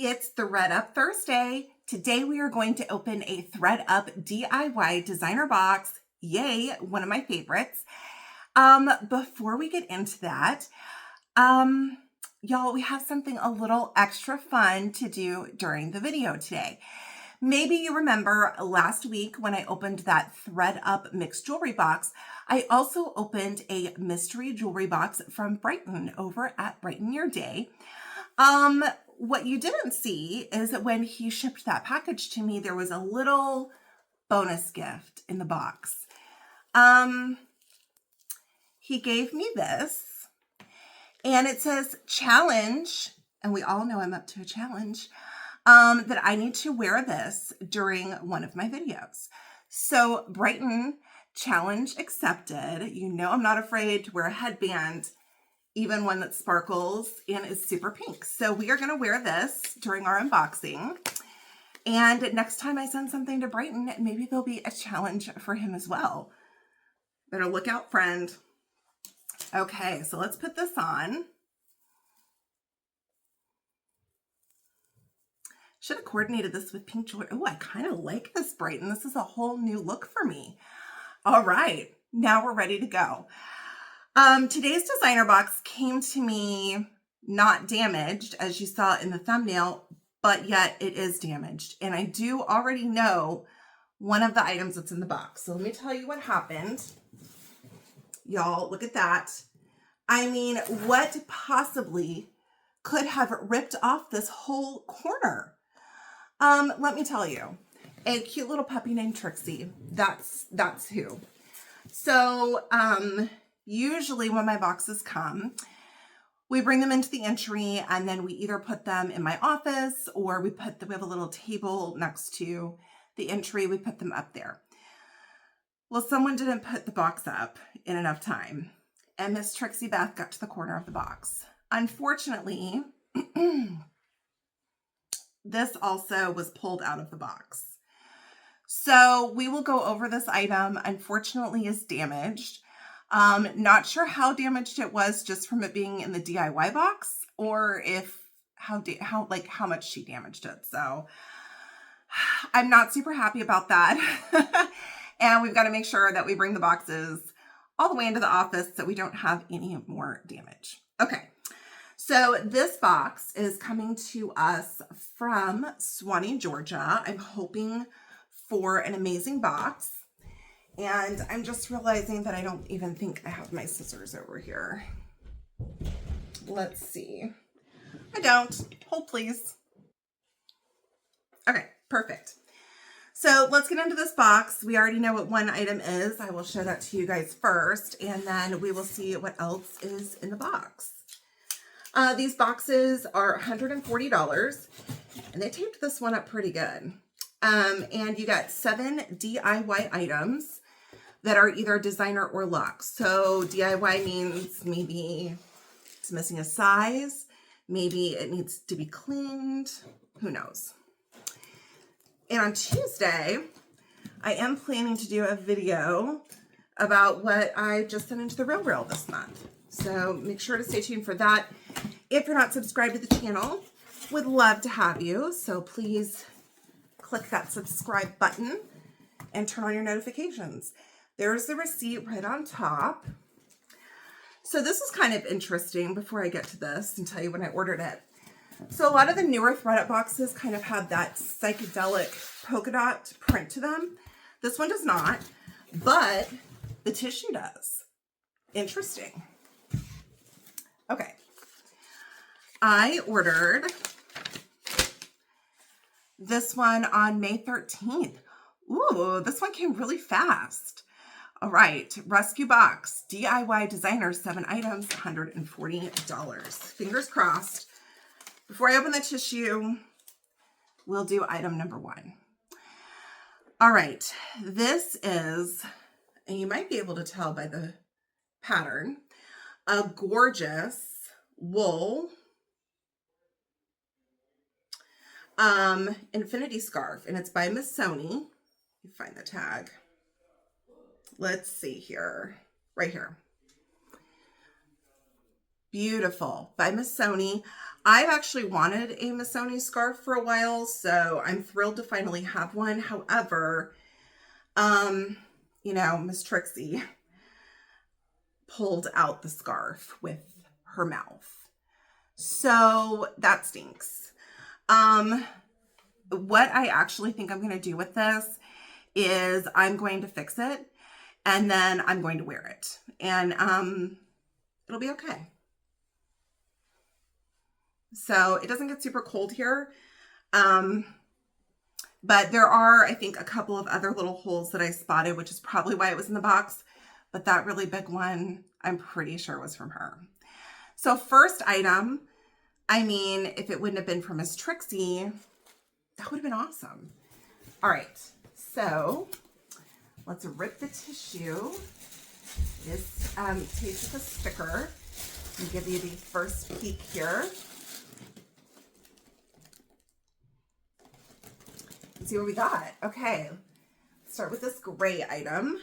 It's Thredup Thursday. Today we are going to open a Thredup DIY designer box. Yay, one of my favorites. Before we get into that, y'all, we have something a little extra fun to do during the video today. Maybe you remember last week when I opened that Thredup mixed jewelry box, I also opened a mystery jewelry box from Brighton over at Brighten Your Day. What you didn't see is that when he shipped that package to me, there was a little bonus gift in the box. He gave me this, and it says challenge, and we all know I'm up to a challenge, that I need to wear this during one of my videos. So Brighton, challenge accepted. You know I'm not afraid to wear a headband, even one that sparkles and is super pink. So we are gonna wear this during our unboxing. And next time I send something to Brighton, maybe there'll be a challenge for him as well. Better look out, friend. Okay, so let's put this on. Should have coordinated this with pink jewelry. Oh, I kind of like this, Brighton. This is a whole new look for me. All right, now we're ready to go. Today's designer box came to me not damaged, as you saw in the thumbnail, but yet it is damaged. And I do already know one of the items that's in the box. So let me tell you what happened. Y'all, look at that. I mean, what possibly could have ripped off this whole corner? Let me tell you, a cute little puppy named Trixie. That's who. So, usually when my boxes come, we bring them into the entry and then we either put them in my office or we have a little table next to the entry. We put them up there. Well, someone didn't put the box up in enough time and Miss Trixie Beth got to the corner of the box. Unfortunately, this also was pulled out of the box. So we will go over this item. Unfortunately, is damaged. Not sure how damaged it was just from it being in the DIY box or how much she damaged it. So I'm not super happy about that. And we've got to make sure that we bring the boxes all the way into the office so we don't have any more damage. Okay. So this box is coming to us from Swanee, Georgia. I'm hoping for an amazing box. And I'm just realizing that I don't even think I have my scissors over here. Let's see. I don't. Hold, please. Okay, perfect. So let's get into this box. We already know what one item is. I will show that to you guys first, and then we will see what else is in the box. These boxes are $140, and they taped this one up pretty good. And you got 7 DIY items that are either designer or luxe. So DIY means maybe it's missing a size, maybe it needs to be cleaned, who knows. And on Tuesday, I am planning to do a video about what I just sent into the Referral this month. So make sure to stay tuned for that. If you're not subscribed to the channel, would love to have you. So please click that subscribe button and turn on your notifications. There's the receipt right on top. So this is kind of interesting before I get to this and tell you when I ordered it. So a lot of the newer Thredup boxes kind of have that psychedelic polka dot print to them. This one does not, but the tissue does. Interesting. Okay. I ordered this one on May 13th. Ooh, this one came really fast. All right, rescue box, DIY designer, 7 items, $140. Fingers crossed. Before I open the tissue, we'll do item number 1. All right, this is, and you might be able to tell by the pattern, a gorgeous wool infinity scarf, and it's by Missoni. You find the tag. Let's see here, right here. Beautiful by Missoni. I've actually wanted a Missoni scarf for a while, so I'm thrilled to finally have one. However, you know, Miss Trixie pulled out the scarf with her mouth. So that stinks. What I actually think I'm going to do with this is I'm going to fix it and then I'm going to wear it and it'll be okay. So it doesn't get super cold here. But there are, I think, a couple of other little holes that I spotted, which is probably why it was in the box. But that really big one, I'm pretty sure was from her. So first item, I mean, if it wouldn't have been for Miss Trixie, that would have been awesome. All right, so let's rip the tissue. This taped with a sticker. I'll give you the first peek here. Let's see what we got. Okay, let's start with this gray item.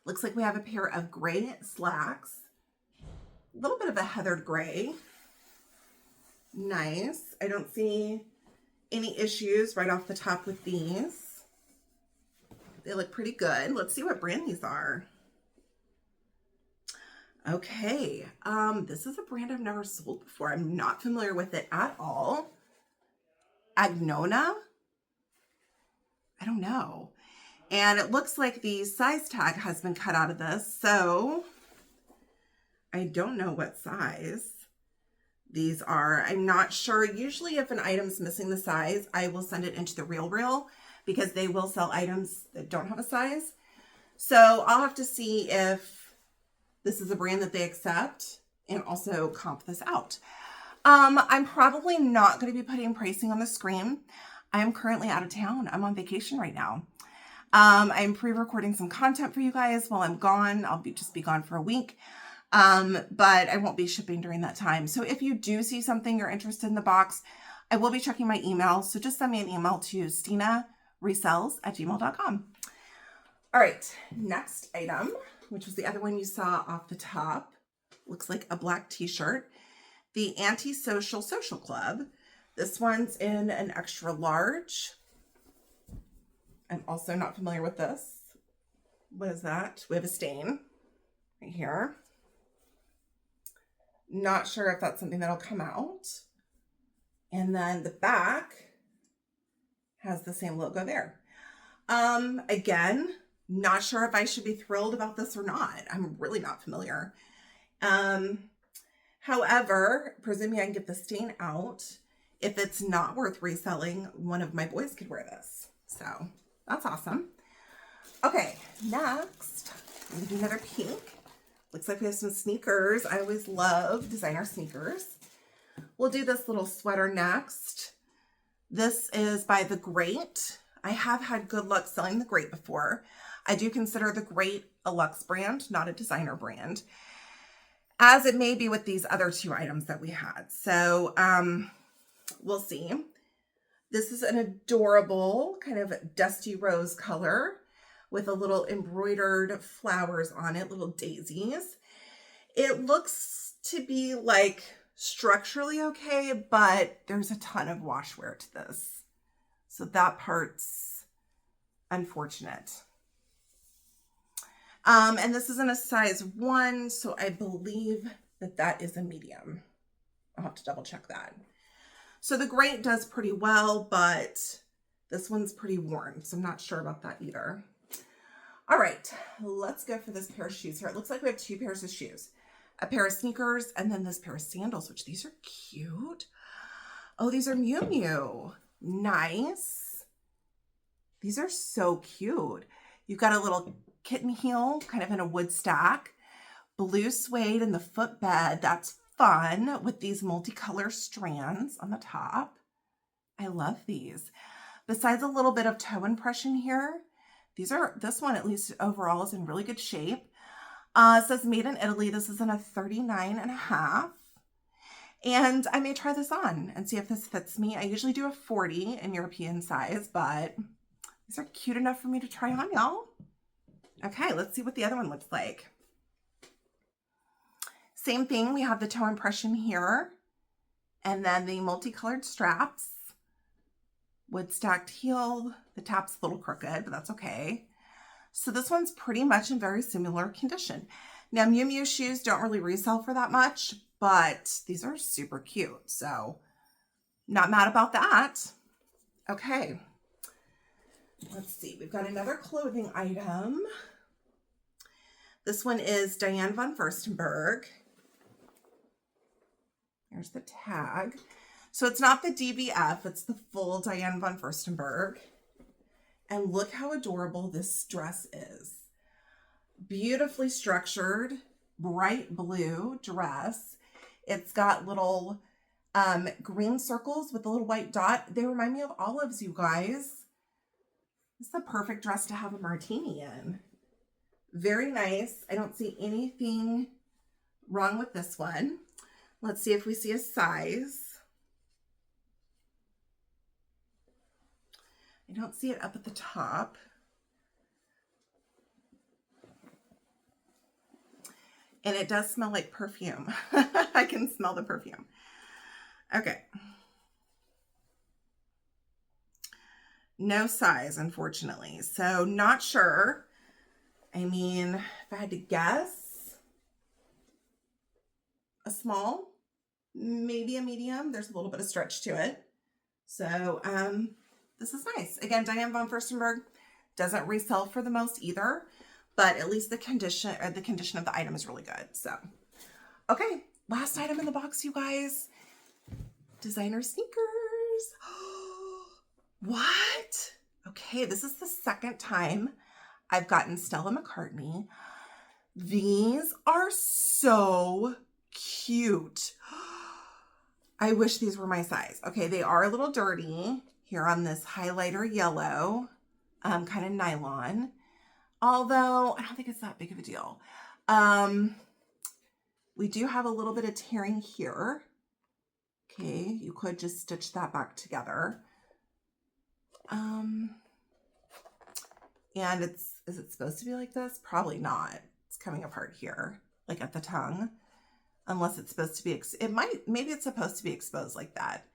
Looks like we have a pair of gray slacks. A little bit of a heathered gray. Nice. I don't see any issues right off the top with these. They look pretty good. Let's see what brand these are. Okay, this is a brand I've never sold before. I'm not familiar with it at all. Agnona? I don't know. And it looks like the size tag has been cut out of this, so I don't know what size these are. I'm not sure. Usually if an item's missing the size, I will send it into the Real because they will sell items that don't have a size. So I'll have to see if this is a brand that they accept and also comp this out. I'm probably not going to be putting pricing on the screen. I'm currently out of town. I'm on vacation right now. I'm pre-recording some content for you guys while I'm gone. I'll just be gone for a week. But I won't be shipping during that time. So if you do see something you're interested in the box, I will be checking my email. So just send me an email to stinaresells@gmail.com. All right, next item, which was the other one you saw off the top. Looks like a black t-shirt. The Antisocial Social Club. This one's in an extra large. I'm also not familiar with this. What is that? We have a stain right here. Not sure if that's something that'll come out. And then the back has the same logo there. Again, not sure if I should be thrilled about this or not. I'm really not familiar. However, presuming I can get the stain out, if it's not worth reselling, one of my boys could wear this. So that's awesome. Okay, next, I'm gonna do another pink. Looks like we have some sneakers. I always love designer sneakers. We'll do this little sweater next. This is by The Great. I have had good luck selling The Great before. I do consider The Great a luxe brand, not a designer brand, as it may be with these other two items that we had. So we'll see. This is an adorable kind of dusty rose color with a little embroidered flowers on it, little daisies. It looks to be like structurally okay, but there's a ton of wash wear to this. So that part's unfortunate. And this is in a size 1, so I believe that that is a medium. I'll have to double check that. So The Great does pretty well, but this one's pretty worn, so I'm not sure about that either. All right, let's go for this pair of shoes here. It looks like we have 2 pairs of shoes. A pair of sneakers and then this pair of sandals, which these are cute. Oh, these are Miu Miu. Nice. These are so cute. You've got a little kitten heel, kind of in a wood stack. Blue suede in the footbed. That's fun with these multicolor strands on the top. I love these. Besides a little bit of toe impression here, this one at least overall is in really good shape. It says made in Italy. This is in a 39.5. And I may try this on and see if this fits me. I usually do a 40 in European size, but these are cute enough for me to try on, y'all. Okay, let's see what the other one looks like. Same thing, we have the toe impression here, and then the multicolored straps, wood stacked heel. The tap's a little crooked, but that's okay. So this one's pretty much in very similar condition. Now, Miu Miu shoes don't really resell for that much, but these are super cute, so not mad about that. Okay, let's see. We've got another clothing item. This one is Diane von Furstenberg. Here's the tag. So it's not the DVF, it's the full Diane von Furstenberg. And look how adorable this dress is. Beautifully structured, bright blue dress. It's got little green circles with a little white dot. They remind me of olives, you guys. This is the perfect dress to have a martini in. Very nice. I don't see anything wrong with this one. Let's see if we see a size. I don't see it up at the top. And it does smell like perfume. I can smell the perfume. Okay. No size, unfortunately. So not sure. I mean, if I had to guess, a small, maybe a medium. There's a little bit of stretch to it. So this is nice. Again, Diane von Furstenberg doesn't resell for the most either, but at least the condition of the item is really good. So, okay, last item in the box, you guys. Designer sneakers. What? Okay, this is the second time I've gotten Stella McCartney. These are so cute. I wish these were my size. Okay, they are a little dirty here on this highlighter yellow, kind of nylon. Although I don't think it's that big of a deal. We do have a little bit of tearing here. Okay, you could just stitch that back together. And is it supposed to be like this? Probably not. It's coming apart here, like at the tongue. Unless it's supposed to be, maybe it's supposed to be exposed like that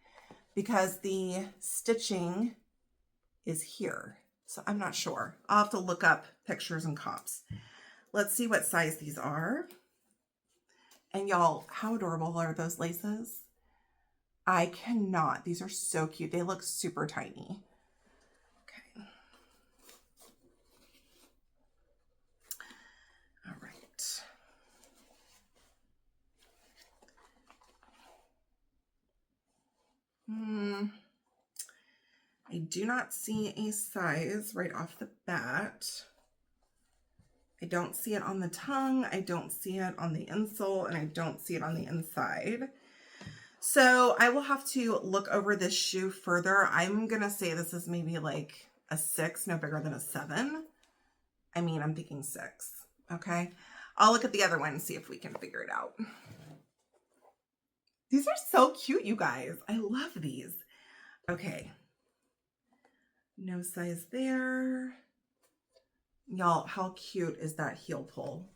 because the stitching is here. So I'm not sure. I'll have to look up pictures and comps. Let's see what size these are. And y'all, how adorable are those laces? I cannot. These are so cute. They look super tiny. Okay. All right. I do not see a size right off the bat. I don't see it on the tongue. I don't see it on the insole, and I don't see it on the inside. So I will have to look over this shoe further. I'm going to say this is maybe like a 6, no bigger than a 7. I mean, I'm thinking 6. Okay. I'll look at the other one and see if we can figure it out. These are so cute, you guys. I love these. Okay. No size there. Y'all, how cute is that heel pull?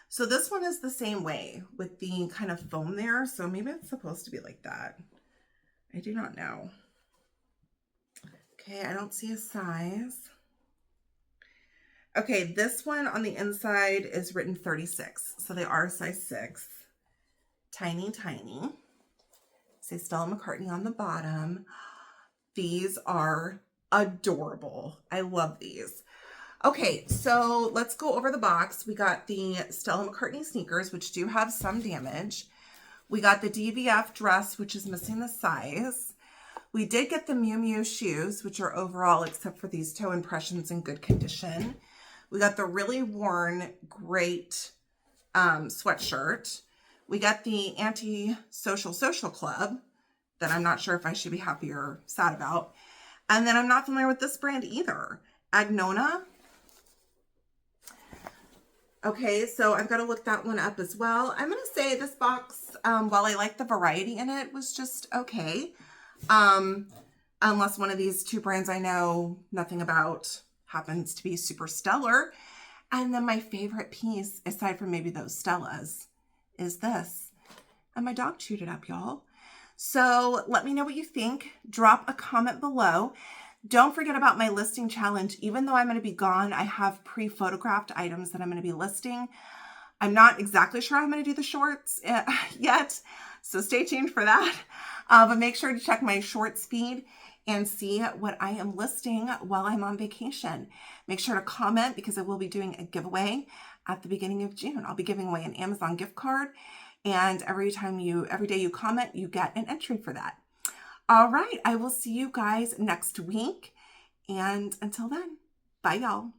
So this one is the same way with the kind of foam there. So maybe it's supposed to be like that. I do not know. Okay, I don't see a size. Okay, this one on the inside is written 36. So they are size 6. Tiny, tiny. Say Stella McCartney on the bottom. These are adorable. I love these. Okay, so let's go over the box. We got the Stella McCartney sneakers, which do have some damage. We got the DVF dress, which is missing the size. We did get the Miu Miu shoes, which are overall, except for these toe impressions, in good condition. We got the really worn, great sweatshirt. We got the Anti-Social Social Club that I'm not sure if I should be happy or sad about. And then I'm not familiar with this brand either. Agnona. Okay, so I've got to look that one up as well. I'm going to say this box, while I like the variety in it, was just okay. Unless one of these two brands I know nothing about happens to be super stellar. And then my favorite piece, aside from maybe those Stellas, is this. And my dog chewed it up, y'all. So let me know what you think. Drop a comment below. Don't forget about my listing challenge. Even though I'm going to be gone, I have pre-photographed items that I'm going to be listing. I'm not exactly sure how I'm going to do the shorts yet, so stay tuned for that. But make sure to check my shorts feed and see what I am listing while I'm on vacation. Make sure to comment because I will be doing a giveaway at the beginning of June. I'll be giving away an Amazon gift card, and every day you comment, you get an entry for that. All right, I will see you guys next week, and until then, bye y'all.